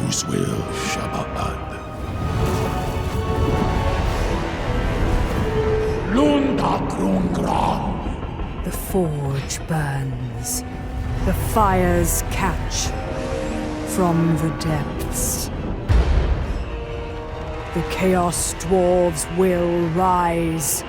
whose will Shabbat. Lunda Grungran. The forge burns. The fires catch from the depths. The Chaos Dwarfs will rise.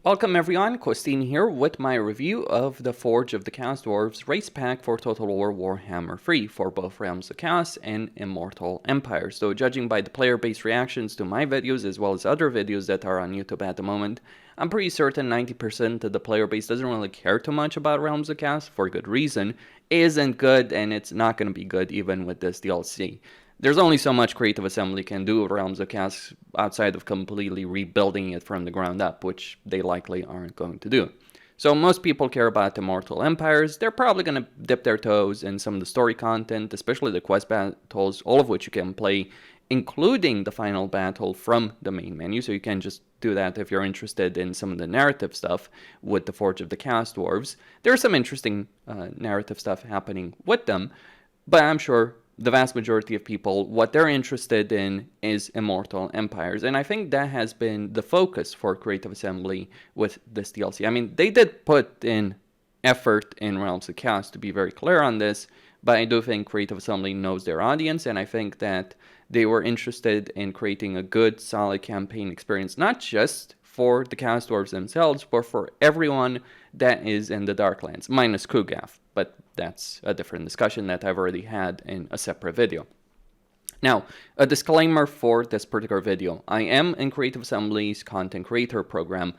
Welcome everyone, Costin here with my review of the Forge of the Chaos Dwarfs race pack for Total War Warhammer 3 for both Realms of Chaos and Immortal Empire. So judging by the player-based reactions to my videos as well as other videos that are on YouTube at the moment, I'm pretty certain 90% of the player base doesn't really care too much about Realms of Chaos for good reason. It isn't good, and it's not going to be good even with this DLC. There's only so much Creative Assembly can do with Realms of Chaos outside of completely rebuilding it from the ground up, which they likely aren't going to do. So most people care about Immortal Empires. They're probably going to dip their toes in some of the story content, especially the quest battles, all of which you can play, including the final battle from the main menu. So you can just do that if you're interested in some of the narrative stuff with the Forge of the Chaos Dwarves. There's some interesting narrative stuff happening with them, but I'm sure the vast majority of people, what they're interested in is Immortal Empires. And I think that has been the focus for Creative Assembly with this DLC. I mean, they did put in effort in Realms of Chaos, to be very clear on this, but I do think Creative Assembly knows their audience, and I think that they were interested in creating a good, solid campaign experience, not just for the Chaos Dwarfs themselves, but for everyone that is in the Darklands, minus Kugath. But that's a different discussion that I've already had in a separate video. Now, a disclaimer for this particular video. I am in Creative Assembly's content creator program,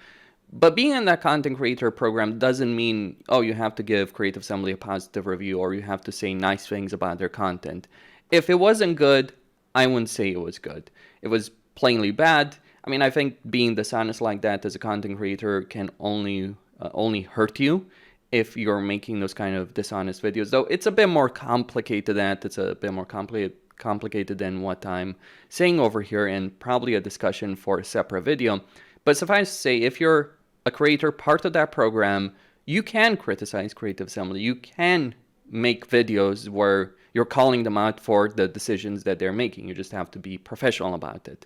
but being in that content creator program doesn't mean, oh, you have to give Creative Assembly a positive review or you have to say nice things about their content. If it wasn't good, I wouldn't say it was good. It was plainly bad. I mean, I think being dishonest like that as a content creator can only hurt you if you're making those kind of dishonest videos. Though it's a bit more complicated than that. It's a bit more complicated than what I'm saying over here, and probably a discussion for a separate video. But suffice to say, if you're a creator, part of that program, you can criticize Creative Assembly. You can make videos where you're calling them out for the decisions that they're making. You just have to be professional about it.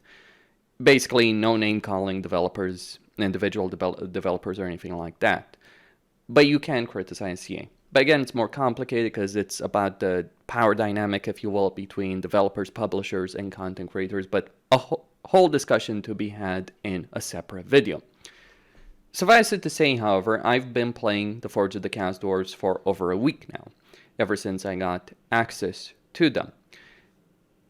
Basically, no name calling developers, individual developers or anything like that. But you can criticize CA. But again, it's more complicated because it's about the power dynamic, if you will, between developers, publishers, and content creators. But a whole discussion to be had in a separate video. Suffice it to say, however, I've been playing the Forge of the Chaos Dwarfs for over a week now, ever since I got access to them.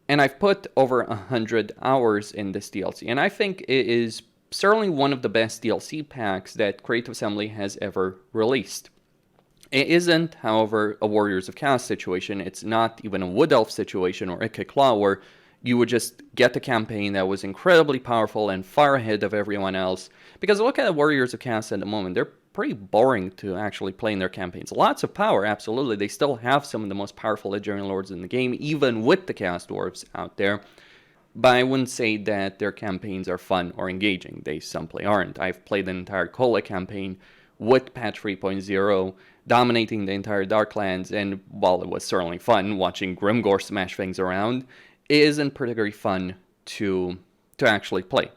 And I've put over 100 hours in this DLC, and I think it is certainly one of the best DLC packs that Creative Assembly has ever released. It isn't, however, a Warriors of Chaos situation. It's not even a Wood Elf situation or Ikki Claw, where you would just get a campaign that was incredibly powerful and far ahead of everyone else. Because look at the Warriors of Chaos at the moment. They're pretty boring to actually play in their campaigns. Lots of power, absolutely. They still have some of the most powerful Legendary Lords in the game, even with the Chaos Dwarfs out there. But I wouldn't say that their campaigns are fun or engaging. They simply aren't. I've played an entire Kola campaign with patch 3.0, dominating the entire Darklands, and while it was certainly fun watching Grimgor smash things around, it isn't particularly fun to actually play.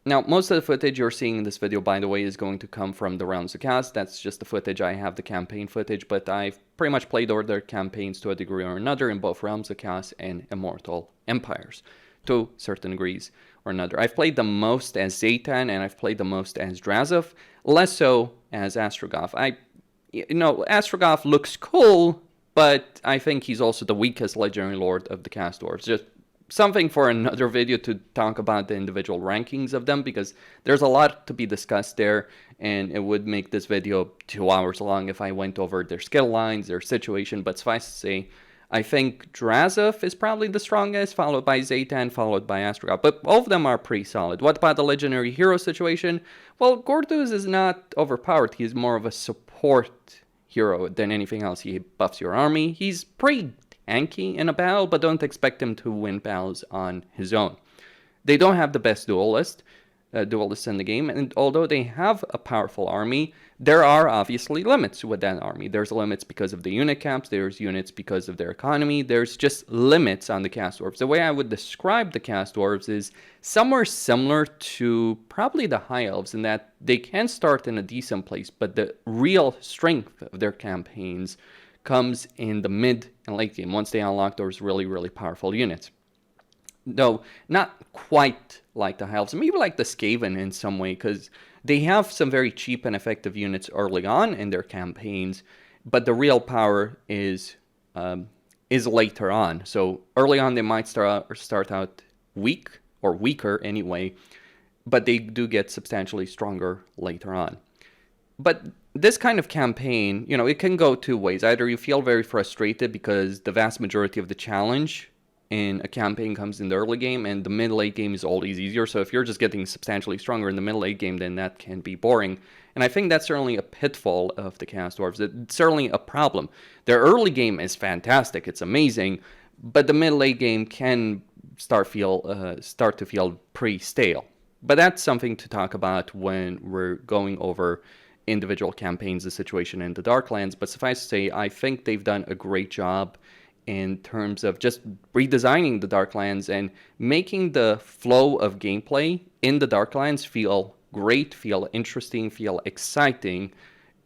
Now, most of the footage you're seeing in this video, by the way, is going to come from the Realms of Chaos. That's just the footage. I have the campaign footage, but I've pretty much played all their campaigns to a degree or another in both Realms of Chaos and Immortal Empires, to certain degrees or another. I've played the most as Zaytan, and I've played the most as Drazov, less so as Astrogoth. Astrogoth looks cool, but I think he's also the weakest Legendary Lord of the Chaos Dwarfs. Just something for another video to talk about the individual rankings of them, because there's a lot to be discussed there, and it would make this video 2 hours long if I went over their skill lines, their situation. But suffice to say, I think Drazov is probably the strongest, followed by Zaytan, followed by Astrogoth. But all of them are pretty solid. What about the legendary hero situation? Well, Gortuz is not overpowered. He's more of a support hero than anything else. He buffs your army. He's pretty tanky in a battle, but don't expect him to win battles on his own. They don't have the best duelist. duelists in the game, and although they have a powerful army, there are obviously limits with that army. There's limits because of the unit caps, there's units because of their economy, there's just limits on the Chaos Dwarfs. The way I would describe the Chaos Dwarfs is somewhere similar to probably the High Elves, in that they can start in a decent place, but the real strength of their campaigns comes in the mid and late game, once they unlock those really, really powerful units. Though not quite like the High Elves, maybe like the Skaven in some way, because they have some very cheap and effective units early on in their campaigns, but the real power is later on. So early on they might start out weak, or weaker anyway, but they do get substantially stronger later on. But this kind of campaign, you know, it can go two ways. Either you feel very frustrated because the vast majority of the challenge in a campaign comes in the early game, and the mid-late game is always easier. So if you're just getting substantially stronger in the mid-late game, then that can be boring. And I think that's certainly a pitfall of the Chaos Dwarfs. It's certainly a problem. Their early game is fantastic. It's amazing. But the mid-late game can start to feel pretty stale. But that's something to talk about when we're going over individual campaigns, the situation in the Darklands. But suffice to say, I think they've done a great job in terms of just redesigning the Darklands and making the flow of gameplay in the Darklands feel great, feel interesting, feel exciting.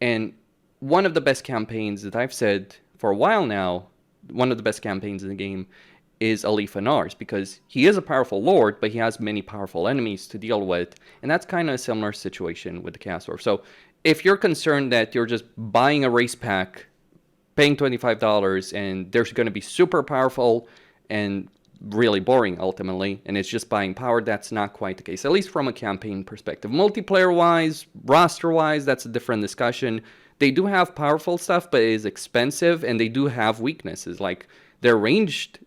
And one of the best campaigns that I've said for a while now, one of the best campaigns in the game is Alifanar's, because he is a powerful lord, but he has many powerful enemies to deal with. And that's kind of a similar situation with the Chaos Dwarf. So if you're concerned that you're just buying a race pack, paying $25, and they're going to be super powerful and really boring ultimately, and it's just buying power, that's not quite the case, at least from a campaign perspective. Multiplayer-wise, roster-wise, that's a different discussion. They do have powerful stuff, but it is expensive, and they do have weaknesses. Like, their ranged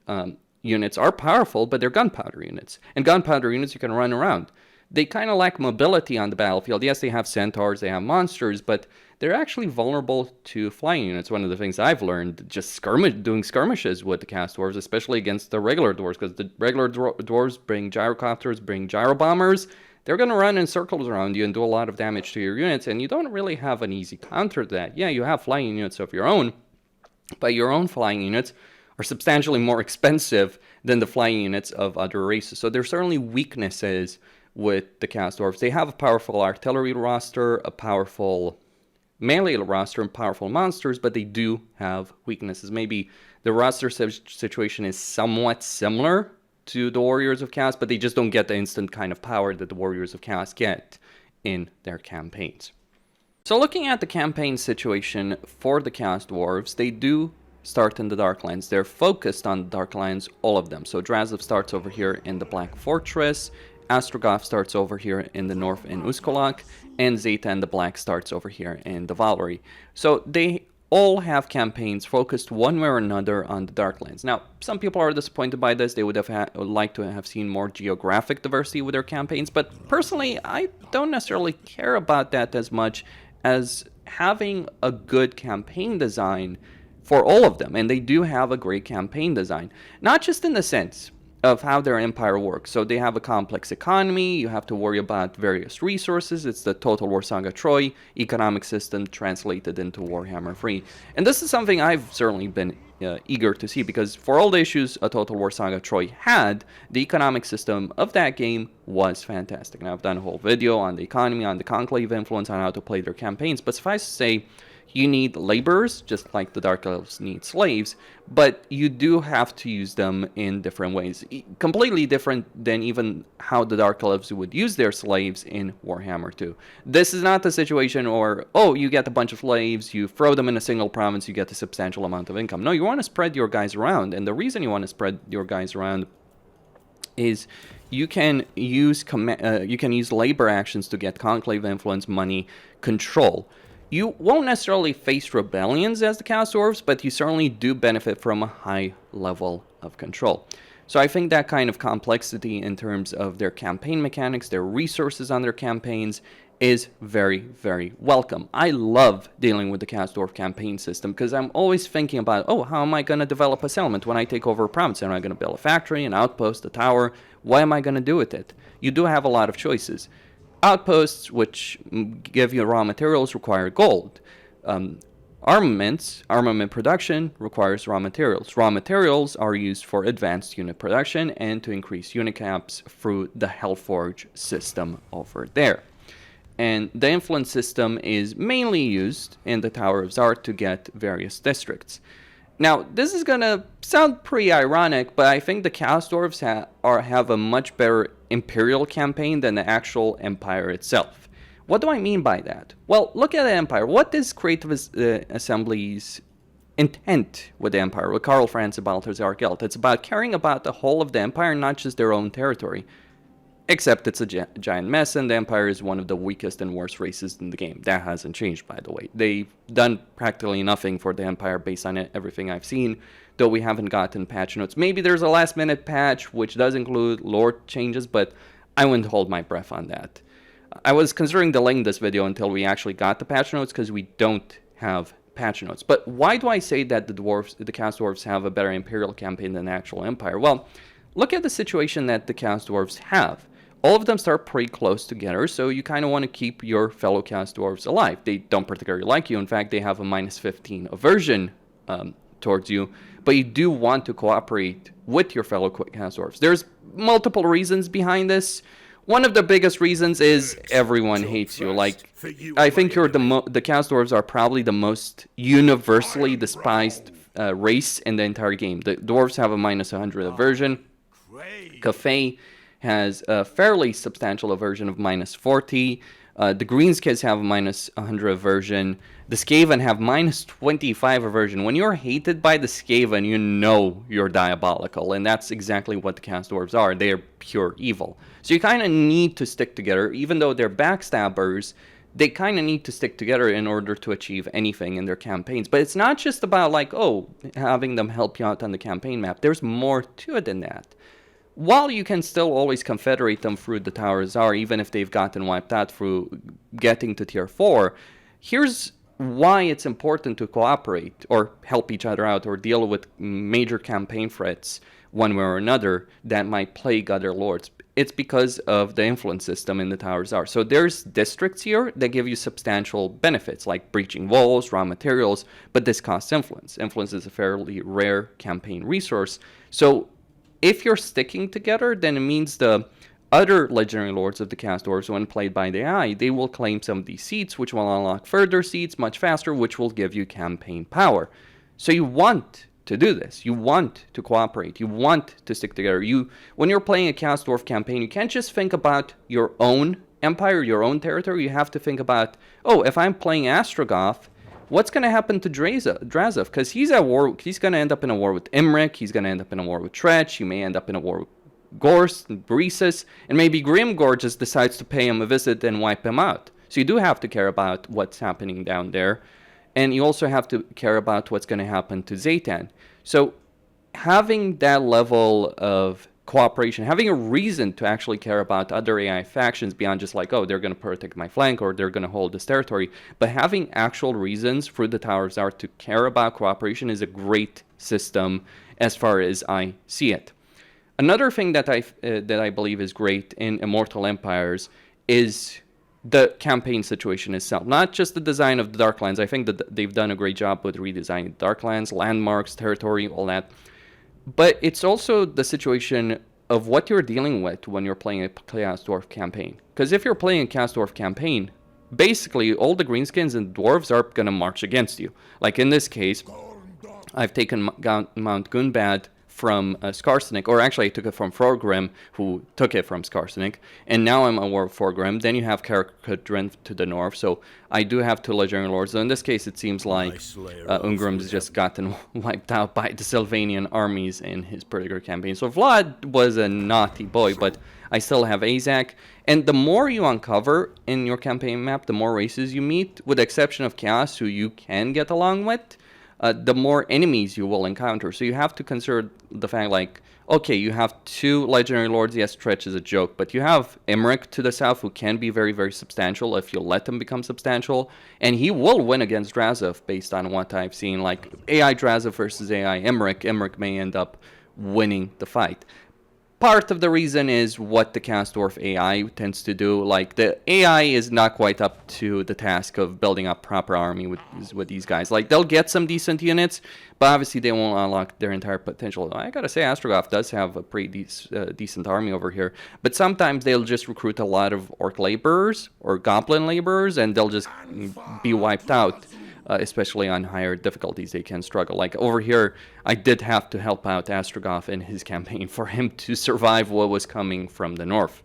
units are powerful, but they're gunpowder units. And gunpowder units, you can run around. They kind of lack mobility on the battlefield. Yes, they have centaurs, they have monsters, but they're actually vulnerable to flying units. One of the things I've learned, just doing skirmishes with the Chaos Dwarves, especially against the regular dwarves, because the regular dwarves bring gyrocopters, bring gyrobombers. They're going to run in circles around you and do a lot of damage to your units, and you don't really have an easy counter to that. Yeah, you have flying units of your own, but your own flying units are substantially more expensive than the flying units of other races. So there's certainly weaknesses with the Chaos Dwarfs. They have a powerful artillery roster, a powerful melee roster, and powerful monsters, but they do have weaknesses. Maybe the roster situation is somewhat similar to the Warriors of Chaos, but they just don't get the instant kind of power that the Warriors of Chaos get in their campaigns. So looking at the campaign situation for the Chaos Dwarves, they do start in the Darklands. They're focused on the Darklands, all of them. So Drazov starts over here in the Black Fortress, Astrogoth starts over here in the north in Uskolak, and Zeta and the Black starts over here in the Valerie. So they all have campaigns focused one way or another on the Darklands. Now, some people are disappointed by this. They would have liked to have seen more geographic diversity with their campaigns, but personally, I don't necessarily care about that as much as having a good campaign design for all of them. And they do have a great campaign design, not just in the sense of how their empire works. So they have a complex economy, you have to worry about various resources. It's the Total War Saga Troy economic system translated into Warhammer 3. And this is something I've certainly been eager to see, because for all the issues a Total War Saga Troy had, the economic system of that game was fantastic. Now, I've done a whole video on the economy, on the Conclave influence, on how to play their campaigns, but suffice to say, you need laborers, just like the Dark Elves need slaves, but you do have to use them in different ways. Completely different than even how the Dark Elves would use their slaves in Warhammer 2. This is not the situation where, oh, you get a bunch of slaves, you throw them in a single province, you get a substantial amount of income. No, you want to spread your guys around, and the reason you want to spread your guys around is you can use labor actions to get conclave influence, money, control. You won't necessarily face rebellions as the Chaos Dwarfs, but you certainly do benefit from a high level of control. So I think that kind of complexity in terms of their campaign mechanics, their resources on their campaigns, is very, very welcome. I love dealing with the Chaos Dwarf campaign system, because I'm always thinking about, oh, how am I going to develop a settlement when I take over a province? Am I going to build a factory, an outpost, a tower? What am I going to do with it? You do have a lot of choices. outposts, which give you raw materials, require gold. Armament production requires raw materials. Raw materials are used for advanced unit production and to increase unit caps through the Hellforge system over there. And the influence system is mainly used in the Tower of Zart to get various districts. Now, this is gonna sound pretty ironic, but I think the Chaos Dwarfs have a much better Imperial campaign than the actual Empire itself. What do I mean by that? Well, look at the Empire. What is Creative Assembly's intent with the Empire, with Karl Franz and Balthazar Gelt? It's about caring about the whole of the Empire, not just their own territory. Except it's a giant mess, and the Empire is one of the weakest and worst races in the game. That hasn't changed, by the way. They've done practically nothing for the Empire based on everything I've seen, though we haven't gotten patch notes. Maybe there's a last-minute patch, which does include lore changes, but I wouldn't hold my breath on that. I was considering delaying this video until we actually got the patch notes, because we don't have patch notes. But why do I say that the Chaos Dwarfs have a better Imperial campaign than the actual Empire? Well, look at the situation that the Chaos Dwarfs have. All of them start pretty close together, so you kind of want to keep your fellow Chaos Dwarves alive. They don't particularly like you. In fact, they have a -15 aversion towards you, but you do want to cooperate with your fellow Chaos Dwarves. There's multiple reasons behind this. One of the biggest reasons is everyone hates you. Like, I think you're the Chaos Dwarves are probably the most universally despised race in the entire game. The Dwarves have a -100 aversion. Cafe has a fairly substantial aversion of -40. The Greenskids have a -100 aversion. The Skaven have -25 aversion. When you're hated by the Skaven, you know you're diabolical, and that's exactly what the Chaos Dwarves are. They're pure evil. So you kind of need to stick together. Even though they're backstabbers, they kind of need to stick together in order to achieve anything in their campaigns. But it's not just about, like, oh, having them help you out on the campaign map. There's more to it than that. While you can still always confederate them through the Tower of Zar, even if they've gotten wiped out through getting to tier 4, here's why it's important to cooperate or help each other out or deal with major campaign threats one way or another that might plague other lords. It's because of the influence system in the Tower of Zar. So there's districts here that give you substantial benefits, like breaching walls, raw materials, but this costs influence. Influence is a fairly rare campaign resource. So if you're sticking together, then it means the other legendary lords of the Chaos Dwarfs, when played by the AI, they will claim some of these seats, which will unlock further seats much faster, which will give you campaign power. So you want to do this. You want to cooperate. You want to stick together. When you're playing a Chaos Dwarf campaign, you can't just think about your own empire, your own territory. You have to think about, oh, if I'm playing Astrogoth, what's going to happen to Drazov? Because he's at war. He's going to end up in a war with Imric. He's going to end up in a war with Tretch. He may end up in a war with Gorst and Breesus. And maybe Grimgor just decides to pay him a visit and wipe him out. So you do have to care about what's happening down there. And you also have to care about what's going to happen to Zaytan. So having that level of cooperation, having a reason to actually care about other AI factions beyond just like, oh, they're going to protect my flank or they're going to hold this territory, but having actual reasons through the Tower of Zar to care about cooperation is a great system as far as I see it. Another thing that I believe is great in Immortal Empires is the campaign situation itself, not just the design of the Darklands. I think that they've done a great job with redesigning Darklands, landmarks, territory, all that. But it's also the situation of what you're dealing with when you're playing a Chaos Dwarf campaign. Because if you're playing a Chaos Dwarf campaign, basically all the Greenskins and Dwarves are going to march against you. Like in this case, I've taken Mount Gunbad from Skarsenik, or actually I took it from Thorgrim, who took it from Skarsenik, and now I'm at war with Thorgrim. Then you have Karakadrin to the north, so I do have two legendary lords. So in this case, it seems like Ungrim's just gotten wiped out by the Sylvanian armies in his particular campaign. So Vlad was a naughty boy, but I still have Azak. And the more you uncover in your campaign map, the more races you meet, with the exception of Chaos, who you can get along with, the more enemies you will encounter. So you have to consider the fact, like, okay, you have two legendary lords. Yes, Tretch is a joke, but you have Imric to the south, who can be very, very substantial if you let him become substantial, and he will win against Drazov based on what I've seen. Like AI Drazov versus AI Imric, Imric may end up winning the fight. part of the reason is what the Chaos Dwarf AI tends to do. Like, the AI is not quite up to the task of building up proper army with these guys. Like, they'll get some decent units, but obviously they won't unlock their entire potential. I gotta say, Astrogoth does have a pretty decent army over here, but sometimes they'll just recruit a lot of Orc laborers or Goblin laborers, and they'll just be wiped out. Especially on higher difficulties, they can struggle. Like over here, I did have to help out Astrogoth in his campaign for him to survive what was coming from the north.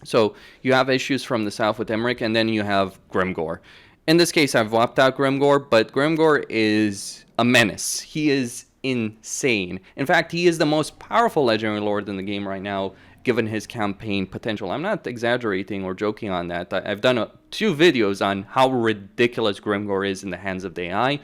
So you have issues from the south with Emmerich, and then you have Grimgor. In this case, I've wiped out Grimgor, but Grimgor is a menace. He is insane. In fact, he is the most powerful legendary lord in the game right now, given his campaign potential. I'm not exaggerating or joking on that. I've done 2 videos on how ridiculous Grimgor is in the hands of the AI,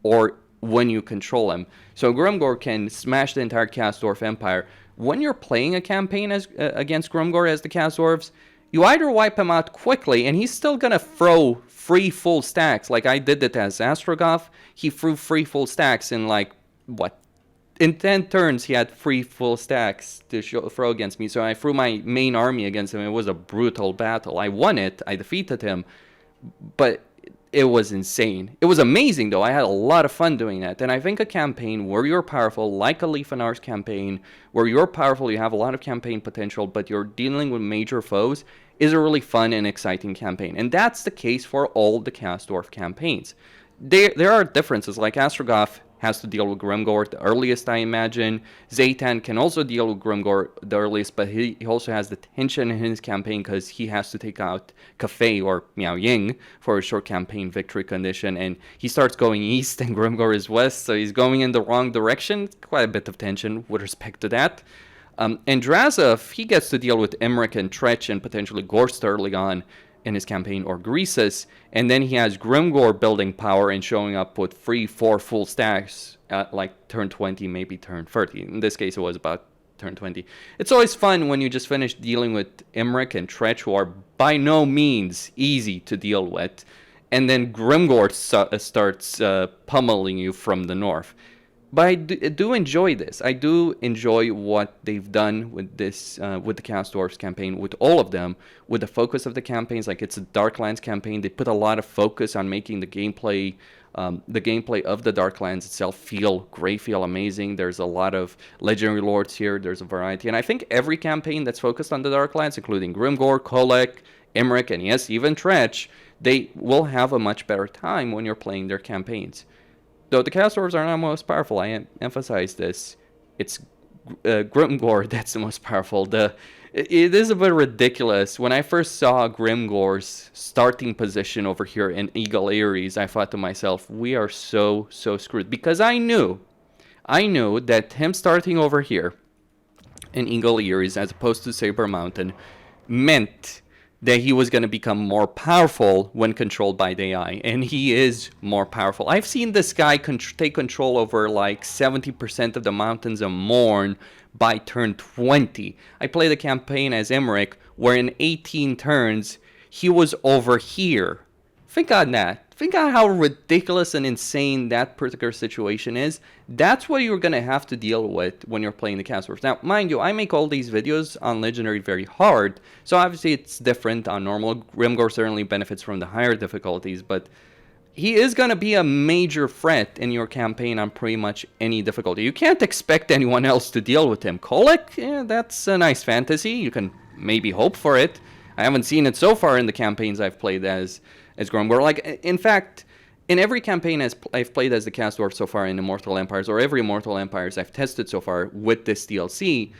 or when you control him. So Grimgor can smash the entire Chaos Dwarf Empire. When you're playing a campaign against Grimgor as the Chaos Dwarfs, you either wipe him out quickly, and he's still gonna throw 3 full stacks. Like I did it as Astrogoth. He threw 3 full stacks in like, what? In 10 turns, he had 3 full stacks to throw against me. So I threw my main army against him. It was a brutal battle. I won it. I defeated him. But it was insane. It was amazing, though. I had a lot of fun doing that. And I think a campaign where you're powerful, like a Leaf and Ars campaign, where you're powerful, you have a lot of campaign potential, but you're dealing with major foes, is a really fun and exciting campaign. And that's the case for all the Chaos Dwarf campaigns. There are differences, like Astrogoth has to deal with Grimgor the earliest, I imagine. Zaytan can also deal with Grimgor the earliest, but he also has the tension in his campaign because he has to take out Cafe or Miao Ying for a short campaign victory condition, and he starts going east and Grimgor is west, so he's going in the wrong direction. Quite a bit of tension with respect to that. And Drazov, he gets to deal with Emmerich and Tretch and potentially Gorst early on in his campaign, or Greasus, and then he has Grimgor building power and showing up with 3-4 full stacks at like turn 20, maybe turn 30. In this case, it was about turn 20. It's always fun when you just finish dealing with Emmerich and Tretch, who are by no means easy to deal with, and then Grimgor starts pummeling you from the north. But I do enjoy this. I do enjoy what they've done with this, with the Chaos Dwarfs campaign, with all of them, with the focus of the campaigns. Like, it's a Darklands campaign. They put a lot of focus on making the gameplay of the Darklands itself feel great, feel amazing. There's a lot of legendary lords here. There's a variety. And I think every campaign that's focused on the Darklands, including Grimgor, Kolek, Emmerich, and yes, even Tretch, they will have a much better time when you're playing their campaigns. Though the Chaos Dwarves are not most powerful, I emphasize this. It's Grimgor that's the most powerful. It is a bit ridiculous. When I first saw Grimgor's starting position over here in Eagle Ares, I thought to myself, we are so screwed. Because I knew that him starting over here in Eagle Ares as opposed to Saber Mountain meant that he was going to become more powerful when controlled by the AI, and he is more powerful. I've seen this guy take control over like 70% of the mountains of Morn by turn 20. I played a campaign as Emmerich, where in 18 turns, he was over here. Think on that. Think on how ridiculous and insane that particular situation is. That's what you're going to have to deal with when you're playing the Chaos Dwarfs. Now, mind you, I make all these videos on Legendary very hard, so obviously it's different on normal. Grimgor certainly benefits from the higher difficulties, but he is going to be a major threat in your campaign on pretty much any difficulty. You can't expect anyone else to deal with him. Kolek, yeah, that's a nice fantasy. You can maybe hope for it. I haven't seen it so far in the campaigns I've played as Grimgor. Like, in fact, in every campaign I've played as the Chaos Dwarf so far in Immortal Empires, or every Immortal Empires I've tested so far with this DLC,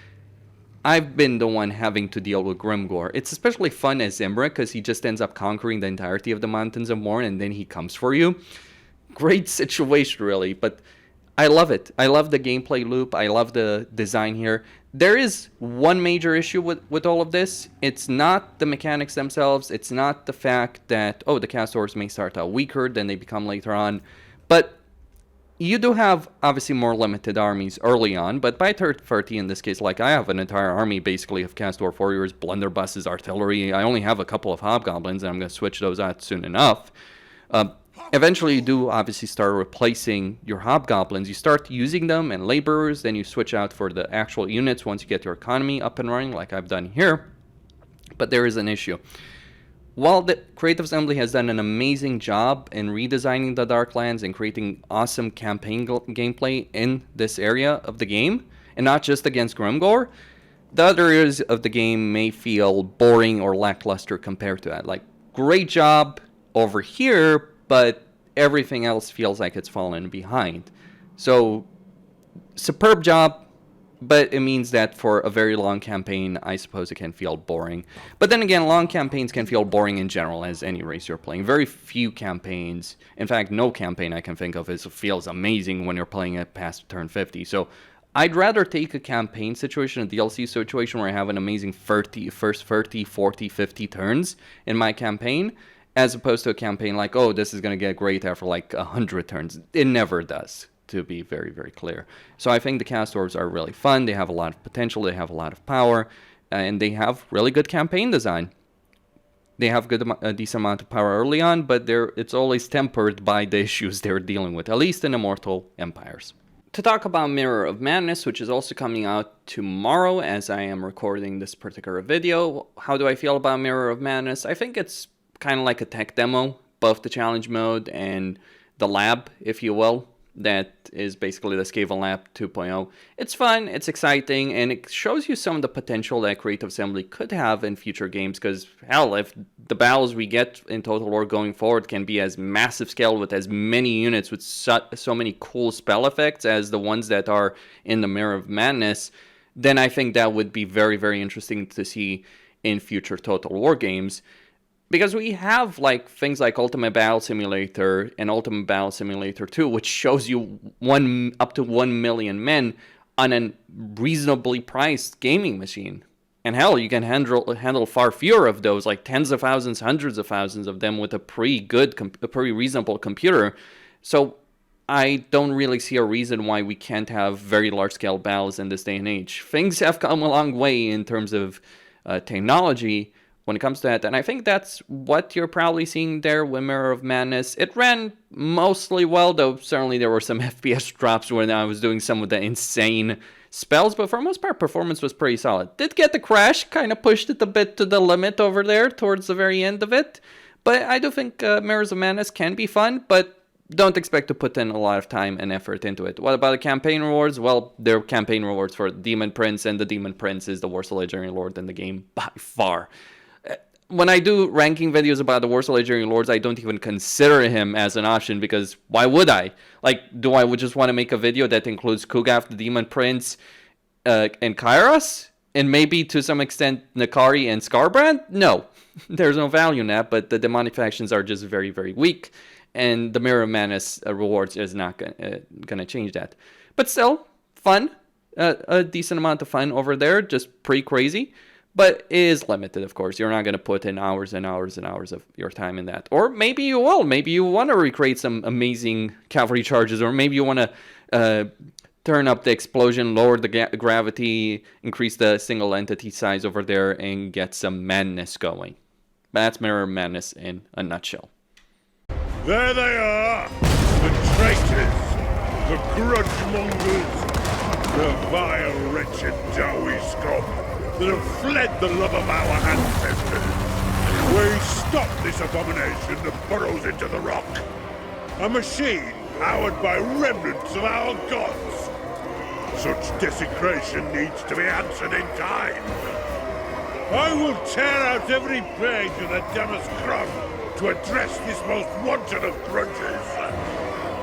I've been the one having to deal with Grimgor. It's especially fun as Emmerich, because he just ends up conquering the entirety of the Mountains of Morn, and then he comes for you. Great situation, really, but I love it. I love the gameplay loop. I love the design here. There is one major issue with all of this. It's not the mechanics themselves. It's not the fact that, the Chaos Dwarfs may start out weaker than they become later on. But you do have, obviously, more limited armies early on. But by turn 30, in this case, like I have an entire army, basically, of Chaos Dwarf warriors, blunderbusses, artillery. I only have a couple of hobgoblins, and I'm going to switch those out soon enough. Eventually, you do obviously start replacing your hobgoblins. You start using them and laborers, then you switch out for the actual units once you get your economy up and running, like I've done here. But there is an issue. While the Creative Assembly has done an amazing job in redesigning the Darklands and creating awesome campaign gameplay in this area of the game, and not just against Grimgore, the other areas of the game may feel boring or lackluster compared to that. Like, great job over here, but everything else feels like it's fallen behind. So, superb job, but it means that for a very long campaign, I suppose it can feel boring. But then again, long campaigns can feel boring in general, as any race you're playing. Very few campaigns, in fact, no campaign I can think of feels amazing when you're playing it past turn 50. So I'd rather take a campaign situation, a DLC situation, where I have an amazing first 30, 40, 50 turns in my campaign, as opposed to a campaign like, oh, this is going to get great after like 100 turns. It never does, to be very, very clear. So I think the Chaos Dwarfs are really fun. They have a lot of potential. They have a lot of power. And they have really good campaign design. They have a decent amount of power early on, but it's always tempered by the issues they're dealing with, at least in Immortal Empires. To talk about Mirror of Madness, which is also coming out tomorrow as I am recording this particular video. How do I feel about Mirror of Madness? I think it's kind of like a tech demo, both the challenge mode and the lab, if you will. That is basically the Skaven Lab 2.0. It's fun, it's exciting, and it shows you some of the potential that Creative Assembly could have in future games, because, hell, if the battles we get in Total War going forward can be as massive scale with as many units with so many cool spell effects as the ones that are in the Mirror of Madness, then I think that would be very, very interesting to see in future Total War games. Because we have like things like Ultimate Battle Simulator and Ultimate Battle Simulator 2, which shows you up to 1 million men on a reasonably priced gaming machine. And hell, you can handle far fewer of those, like tens of thousands, hundreds of thousands of them with a pretty reasonable computer. So I don't really see a reason why we can't have very large-scale battles in this day and age. Things have come a long way in terms of technology when it comes to that, and I think that's what you're probably seeing there with Mirror of Madness. It ran mostly well, though certainly there were some FPS drops when I was doing some of the insane spells, but for the most part, performance was pretty solid. Did get the crash, kind of pushed it a bit to the limit over there towards the very end of it, but I do think Mirrors of Madness can be fun, but don't expect to put in a lot of time and effort into it. What about the campaign rewards? Well, there are campaign rewards for Demon Prince, and the Demon Prince is the worst legendary lord in the game by far. When I do ranking videos about the Warsaw Legendary Lords, I don't even consider him as an option, because why would I? Like, do I would just want to make a video that includes Kugaf, the Demon Prince, and Kairos? And maybe, to some extent, Nakari and Scarbrand? No. There's no value in that, but the demonic factions are just very, very weak, and the Mirror of Madness rewards is not gonna change that. But still, fun. A decent amount of fun over there, just pretty crazy. But it is limited, of course. You're not going to put in hours and hours and hours of your time in that. Or maybe you will. Maybe you want to recreate some amazing cavalry charges. Or maybe you want to turn up the explosion, lower the gravity, increase the single entity size over there, and get some madness going. That's Mirror Madness in a nutshell. There they are! The traitors! The grudge mongers! The vile, wretched Dowie scum that have fled the love of our ancestors! We stop this abomination that burrows into the rock! A machine powered by remnants of our gods! Such desecration needs to be answered in time! I will tear out every page of the Damask Crumb to address this most wanton of grudges!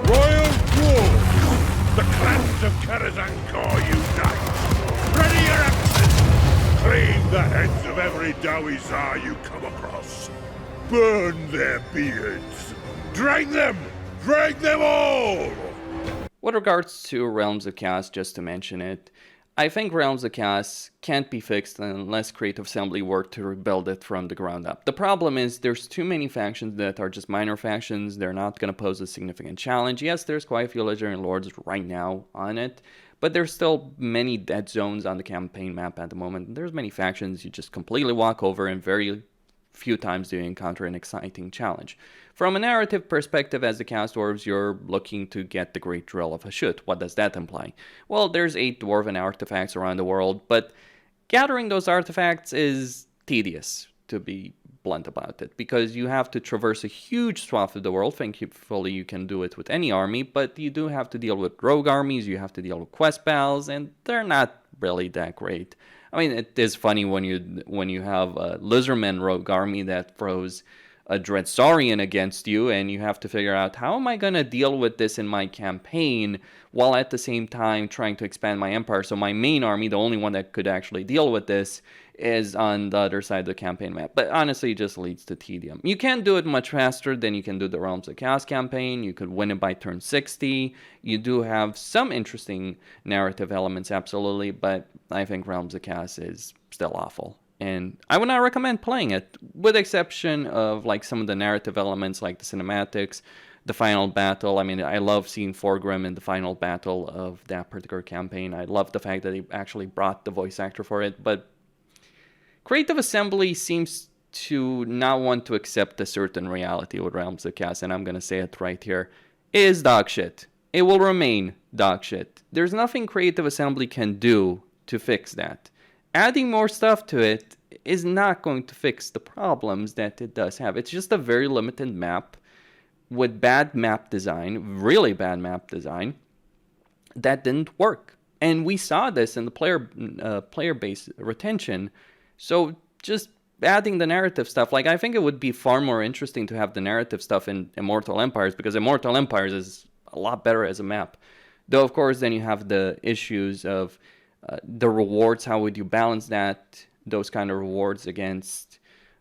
Royal Dwarves! The clans of Karazankor unite! Ready your axes! Cleave the heads of every Dowie Tsar you come across! Burn their beards! Drag them! Drag them all! With regards to Realms of Chaos, just to mention it, I think Realms of Chaos can't be fixed unless Creative Assembly were to rebuild it from the ground up. The problem is there's too many factions that are just minor factions. They're not going to pose a significant challenge. Yes, there's quite a few Legendary Lords right now on it, but there's still many dead zones on the campaign map at the moment. There's many factions you just completely walk over and very few times do you encounter an exciting challenge. From a narrative perspective, as the Chaos Dwarves, you're looking to get the Great Drill of Hashut. What does that imply? Well, there's 8 dwarven artifacts around the world, but gathering those artifacts is tedious, to be blunt about it, because you have to traverse a huge swath of the world. Thankfully, you can do it with any army, but you do have to deal with rogue armies, you have to deal with quest battles, and they're not really that great. I mean, it is funny when you have a Lizardman rogue army that throws a Dreadsaurian against you, and you have to figure out, how am I going to deal with this in my campaign, while at the same time trying to expand my empire. So my main army, the only one that could actually deal with this, is on the other side of the campaign map. But honestly, it just leads to tedium. You can do it much faster than you can do the Realms of Chaos campaign. You could win it by turn 60. You do have some interesting narrative elements, absolutely, but I think Realms of Chaos is still awful. And I would not recommend playing it, with the exception of like some of the narrative elements like the cinematics, the final battle. I mean, I love seeing Forgrim in the final battle of that particular campaign. I love the fact that they actually brought the voice actor for it, but Creative Assembly seems to not want to accept a certain reality with Realms of Chaos, and I'm going to say it right here. It is dog shit. It will remain dog shit. There's nothing Creative Assembly can do to fix that. Adding more stuff to it is not going to fix the problems that it does have. It's just a very limited map with bad map design, really bad map design, that didn't work. And we saw this in the player base retention. So just adding the narrative stuff, like I think it would be far more interesting to have the narrative stuff in Immortal Empires, because Immortal Empires is a lot better as a map. Though, of course, then you have the issues of the rewards. How would you balance those kind of rewards against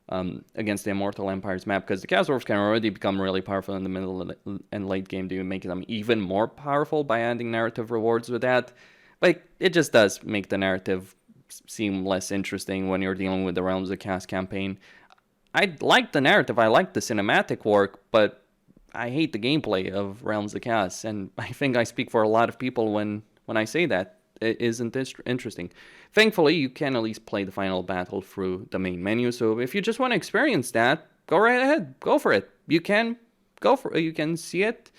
the Immortal Empires map? Because the Chaos Dwarfs can already become really powerful in the middle and late game. Do you make them even more powerful by adding narrative rewards with that? Like, it just does make the narrative seem less interesting when you're dealing with the Realms of Chaos campaign. I like the narrative, I like the cinematic work, but I hate the gameplay of Realms of Chaos, and I think I speak for a lot of people when I say that. It isn't interesting. Thankfully, you can at least play the final battle through the main menu, so if you just want to experience that, go right ahead, go for it. You can see it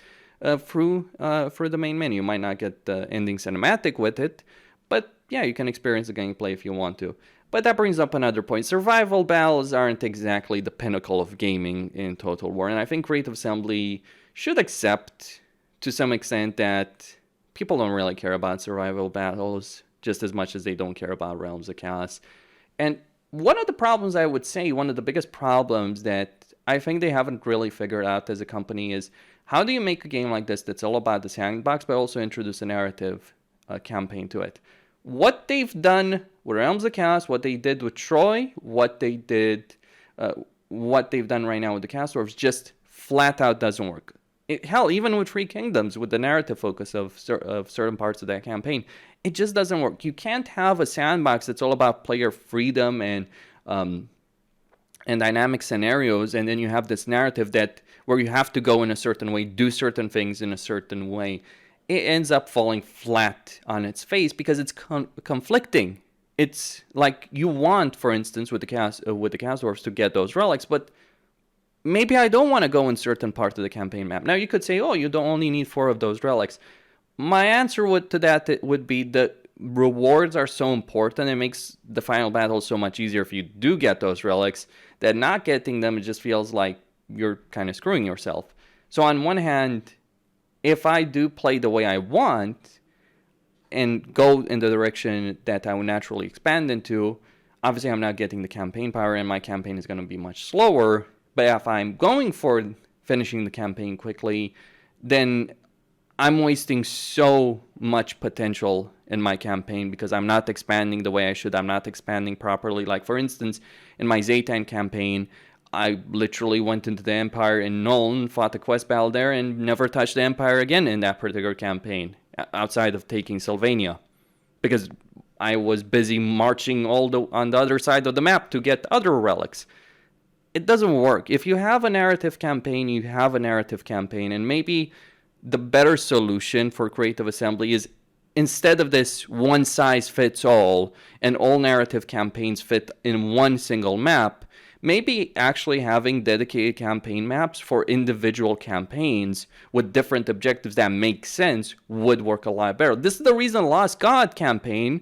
through the main menu. You might not get the ending cinematic with it, but yeah, you can experience the gameplay if you want to. But that brings up another point. Survival battles aren't exactly the pinnacle of gaming in Total War, and I think Creative Assembly should accept to some extent that people don't really care about survival battles just as much as they don't care about Realms of Chaos. And one of the problems, I would say, one of the biggest problems that I think they haven't really figured out as a company is, how do you make a game like this that's all about the sandbox but also introduce a narrative campaign to it? What they've done with Realms of Chaos, what they did with Troy, what they've done right now with the Chaos Dwarfs, just flat out doesn't work. Hell, even with Three Kingdoms, with the narrative focus of certain parts of that campaign, it just doesn't work. You can't have a sandbox that's all about player freedom and dynamic scenarios, and then you have this narrative where you have to go in a certain way, do certain things in a certain way. It ends up falling flat on its face because it's conflicting. It's like you want, for instance, with the Chaos Dwarfs to get those relics, but maybe I don't want to go in certain part of the campaign map. Now you could say, oh, you don't only need 4 of those relics. My answer to that would be that rewards are so important. It makes the final battle so much easier if you do get those relics, that not getting them, it just feels like you're kind of screwing yourself. So on one hand, if I do play the way I want and go in the direction that I would naturally expand into, obviously I'm not getting the campaign power and my campaign is going to be much slower. But if I'm going for finishing the campaign quickly, then I'm wasting so much potential in my campaign because I'm not expanding the way I should. I'm not expanding properly. Like, for instance, in my Zaytan campaign, I literally went into the Empire in Nuln, fought the quest battle there, and never touched the Empire again in that particular campaign, outside of taking Sylvania, because I was busy marching on the other side of the map to get other relics. It doesn't work. If you have a narrative campaign, you have a narrative campaign, and maybe the better solution for Creative Assembly is, instead of this one-size-fits-all and all narrative campaigns fit in one single map, maybe actually having dedicated campaign maps for individual campaigns with different objectives that make sense would work a lot better. This is the reason Lost God campaign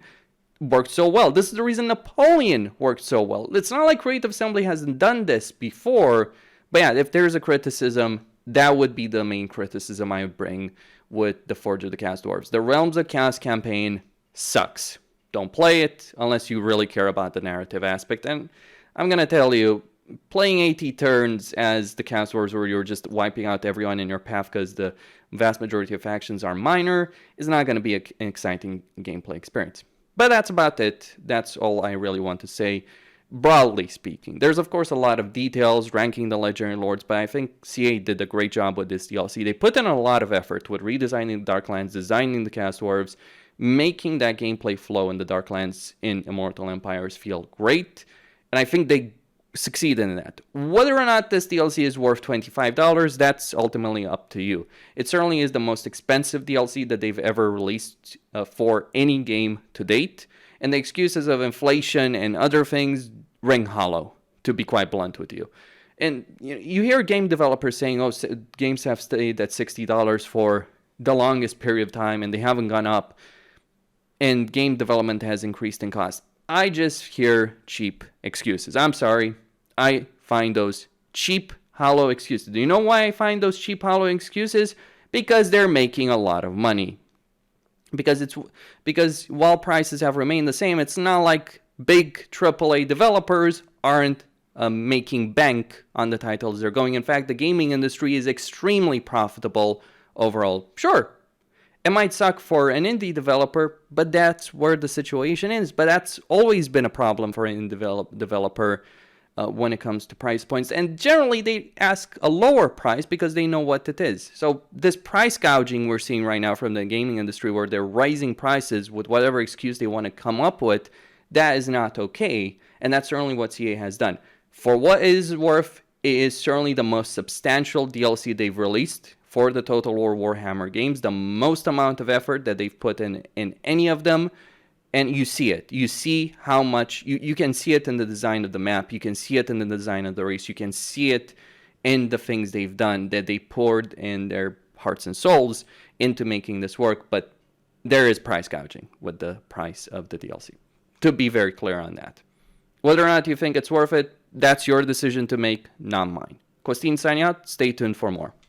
worked so well. This is the reason Napoleon worked so well. It's not like Creative Assembly hasn't done this before, but yeah, if there's a criticism, that would be the main criticism I would bring with the Forge of the Chaos Dwarfs. The Realms of Chaos campaign sucks. Don't play it unless you really care about the narrative aspect. And I'm going to tell you, playing 80 turns as the Chaos Dwarfs where you're just wiping out everyone in your path because the vast majority of factions are minor is not going to be an exciting gameplay experience. But that's about it. That's all I really want to say, broadly speaking. There's, of course, a lot of details ranking the Legendary Lords, but I think CA did a great job with this DLC. They put in a lot of effort with redesigning the Darklands, designing the Chaos Dwarfs, making that gameplay flow in the Darklands in Immortal Empires feel great, and I think they succeed in that. Whether or not this DLC is worth $25, that's ultimately up to you. It certainly is the most expensive DLC that they've ever released for any game to date, and the excuses of inflation and other things ring hollow, to be quite blunt with you. And you hear game developers saying, oh, games have stayed at $60 for the longest period of time, and they haven't gone up, and game development has increased in cost. I just hear cheap excuses. I'm sorry. I find those cheap, hollow excuses. Do you know why I find those cheap, hollow excuses? Because they're making a lot of money. Because while prices have remained the same, it's not like big AAA developers aren't making bank on the titles they're going. In fact, the gaming industry is extremely profitable overall. Sure, it might suck for an indie developer, but that's where the situation is. But that's always been a problem for an indie developer when it comes to price points. And generally, they ask a lower price because they know what it is. So this price gouging we're seeing right now from the gaming industry, where they're raising prices with whatever excuse they want to come up with, that is not okay. And that's certainly what CA has done. For what it is worth, it is certainly the most substantial DLC they've released for the Total War Warhammer games, the most amount of effort that they've put in any of them, and you see it. You see how much, you can see it in the design of the map, you can see it in the design of the race, you can see it in the things they've done, that they poured in their hearts and souls into making this work, but there is price gouging with the price of the DLC, to be very clear on that. Whether or not you think it's worth it, that's your decision to make, not mine. Costine signing out, stay tuned for more.